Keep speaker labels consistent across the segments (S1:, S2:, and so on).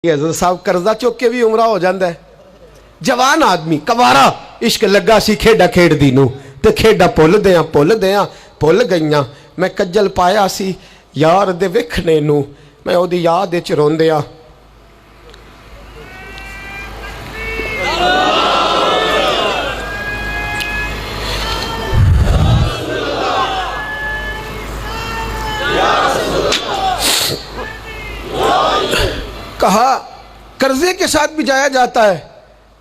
S1: हज़रत साहब कर्जा चुक के भी उमरा हो जाता है। जवान आदमी कवारा इश्क लगा सी खेडा खेडदी नू ते खेडा भुल गईयां। मैं कज्जल पाया सी यार दे वेखने नू, मैं ओदी याद विच रोंदिया। कहा कर्जे के साथ भी जाया जाता है।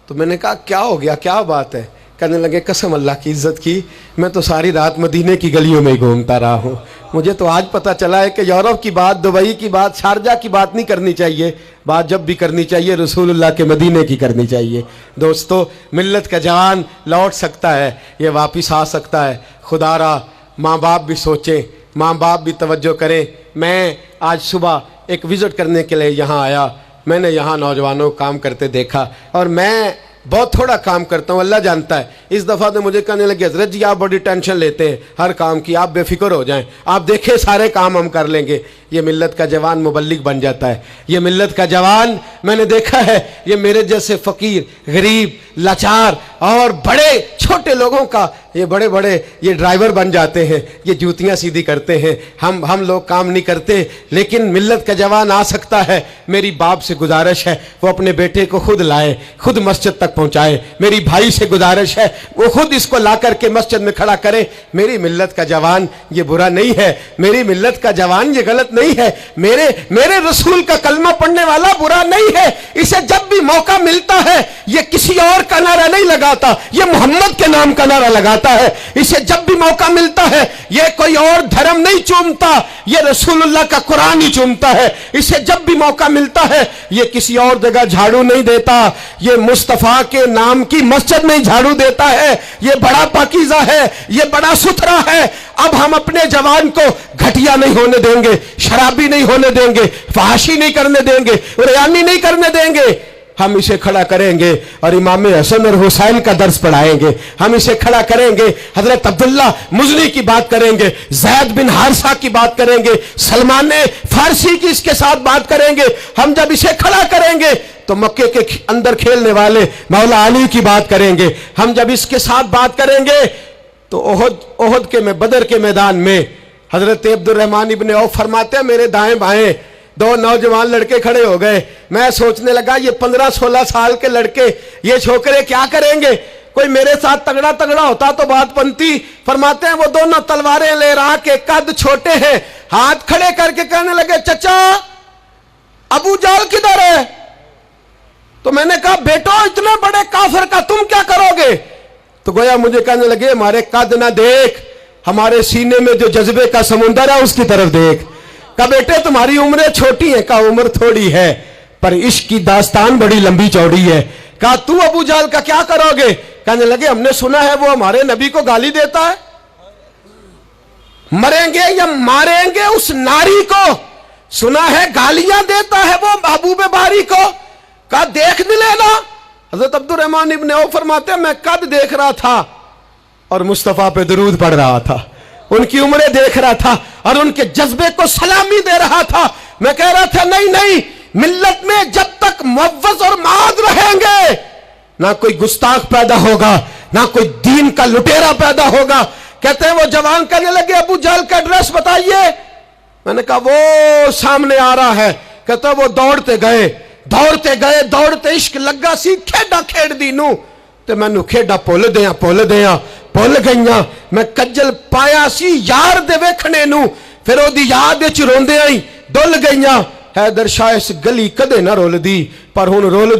S1: तो मैंने कहा क्या हो गया, क्या बात है? कहने लगे कसम अल्लाह की इज्जत की, मैं तो सारी रात मदीने की गलियों में ही घूमता रहा हूँ। मुझे तो आज पता चला है कि यूरोप की बात, दुबई की बात, शारजा की बात नहीं करनी चाहिए। बात जब भी करनी चाहिए रसूलुल्लाह के मदीने की करनी चाहिए। दोस्तों, मिल्लत का जवान लौट सकता है, ये वापिस आ सकता है। खुदारा माँ बाप भी सोचें, माँ बाप भी तवज्जो करें। मैं आज सुबह एक विज़िट करने के लिए यहाँ आया। मैंने यहाँ नौजवानों को काम करते देखा और मैं बहुत थोड़ा काम करता हूँ, अल्लाह जानता है। इस दफ़ा तो मुझे कहने लगे हज़रत जी आप बड़ी टेंशन लेते हैं हर काम की, आप बेफिक्र हो जाएं, आप देखें सारे काम हम कर लेंगे। ये मिल्लत का जवान मुबल्लिग बन जाता है। ये मिल्लत का जवान मैंने देखा है, ये मेरे जैसे फ़कीर, गरीब, लाचार और बड़े छोटे लोगों का ये बड़े बड़े ये ड्राइवर बन जाते हैं, ये जूतियाँ सीधी करते हैं। हम लोग काम नहीं करते, लेकिन मिल्लत का जवान आ सकता है। मेरी बाप से गुजारिश है वो अपने बेटे को खुद लाए, खुद मस्जिद तक पहुँचाए। मेरी भाई से गुजारिश है वो खुद इसको ला करके मस्जिद में खड़ा करे। मेरी मिल्लत का जवान ये बुरा नहीं है, मेरी मिल्लत का जवान ये गलत नहीं है, मेरे रसूल का कलमा पढ़ने वाला बुरा नहीं है। इसे जब भी मौका मिलता है ये किसी और का नारा नहीं लगाता, ये मोहम्मद के नाम का नारा लगाता है। इसे जब भी मौका मिलता है ये कोई और धर्म नहीं चूमता, ये रसूलुल्लाह का कुरान ही चूमता है। इसे जब भी मौका मिलता है ये किसी और जगह झाड़ू नहीं देता, ये मुस्तफा के नाम की मस्जिद में झाड़ू देता है। ये बड़ा पाकीज़ा है, ये बड़ा सुथरा है। अब हम अपने जवान को घटिया नहीं होने देंगे, शराबी नहीं होने देंगे, फहाशी नहीं करने देंगे, रियानी नहीं करने देंगे। हम इसे खड़ा करेंगे और इमाम हसन और हुसैन का दर्स पढ़ाएंगे। हम इसे खड़ा करेंगे, हजरत अब्दुल्ला मुज़नी की बात करेंगे, ज़ैद बिन हारिसा की बात करेंगे, सलमान फारसी की इसके साथ बात करेंगे। हम जब इसे खड़ा करेंगे तो मक्के के अंदर खेलने वाले मौला अली की बात करेंगे। हम जब इसके साथ बात करेंगे तो ओहद के में बदर के मैदान में हजरत अब्दुर्रहमान इब्ने औफ फरमाते हैं मेरे दाएं बाएं दो नौजवान लड़के खड़े हो गए। मैं सोचने लगा ये 15-16 साल के लड़के, ये छोकरे क्या करेंगे? कोई मेरे साथ तगड़ा तगड़ा होता तो बात बनती। फरमाते हैं वो दोनों तलवारें ले रहा के कद छोटे हैं, हाथ खड़े करके कहने लगे चचा अबू जाल किधर है? तो मैंने कहा बेटो इतने बड़े काफिर का तुम क्या करोगे? तो गोया मुझे कहने लगे हमारे कद ना देख, हमारे सीने में जो जज्बे का समुंदर है उसकी तरफ देख। कहा बेटे तुम्हारी उम्र छोटी है? कहा उम्र थोड़ी है पर इश्क की दास्तान बड़ी लंबी चौड़ी है। कहा तू अबू जाल का क्या करोगे? कहने लगे हमने सुना है वो हमारे नबी को गाली देता है, मरेंगे या मारेंगे उस नारी को, सुना है गालियां देता है वो महबूब बारी को। कहा देख भी लेना। हजरत अब्दुर्रहमान इब्ने औफ फरमाते हैं मैं कद देख रहा था और मुस्तफा पे दरूद पढ़ रहा था, उनकी उम्रें देख रहा था और उनके जज्बे को सलामी दे रहा था। मैं कह रहा था नहीं नहीं, मिल्लत में जब तक मुअव्वज़ और माद रहेंगे ना कोई गुस्ताख पैदा होगा, ना कोई दीन का लुटेरा पैदा होगा। कहते हैं वो जवान कहने लगे अबू जहल का एड्रेस बताइए। मैंने कहा वो सामने आ रहा है। कहता वो दौड़ते इश्क लगा सी खेडा खेडदी नू ते मैनू खेडा भुल गईयां। मैं कज्जल पाया सी यार दे वेखने नू, फिर ओदी याद विच रोंदियां ही डुल गईयां। हैदर शाह इस गली कदे ना रुलदी पर हुण रुल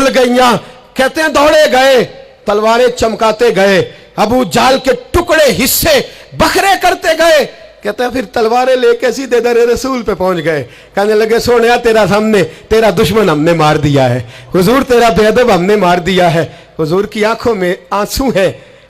S1: गईयां। कहते हैं दौड़े गए, तलवारें चमकाते गए, अबू जाल के टुकड़े हिस्से बखरे करते गए। कहते हैं फिर तलवारें लेके सीधे दर रसूल पे पहुंच गए। कहने लगे सोनिया तेरा सामने तेरा दुश्मन हमने मार दिया है, हुजूर तेरा बेअदब हमने मार दिया है। हुजूर की आंखों में आंसू है,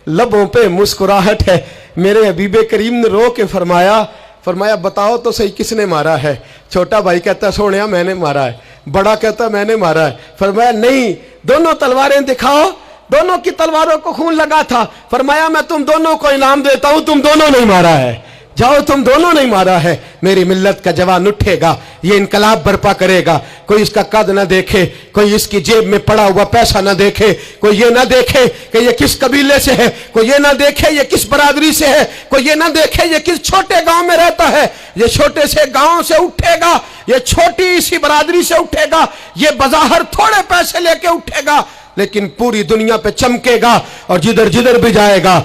S1: लबों पे मुस्कुराहट है। मेरे हबीबे करीम ने रो के फरमाया बताओ तो सही किसने मारा है? छोटा भाई कहता सोनिया मैंने मारा है, बड़ा कहता मैंने मारा है। फरमाया नहीं, दोनों तलवारें दिखाओ, दोनों की तलवारों को खून लगा था। फरमाया मैं तुम दोनों को इनाम देता हूं, तुम दोनों नहीं मारा है। जाओ तुम दोनों नहीं मारा है, मेरी मिल्लत का जवान उठेगा, ये इनकलाब बर्पा करेगा। कोई इसका कद ना देखे, कोई इसकी जेब में पड़ा हुआ पैसा ना देखे, कोई ये ना देखे कि ये किस कबीले से है, कोई ये ना देखे ये किस बरादरी से है, कोई ये ना देखे ये किस छोटे गांव में रहता है। ये छोटे से गांव से उठेगा, ये छोटी सी बरादरी से उठेगा, ये बज़ाहिर थोड़े पैसे लेके उठेगा, लेकिन पूरी दुनिया पे चमकेगा और जिधर जिधर भी जाएगा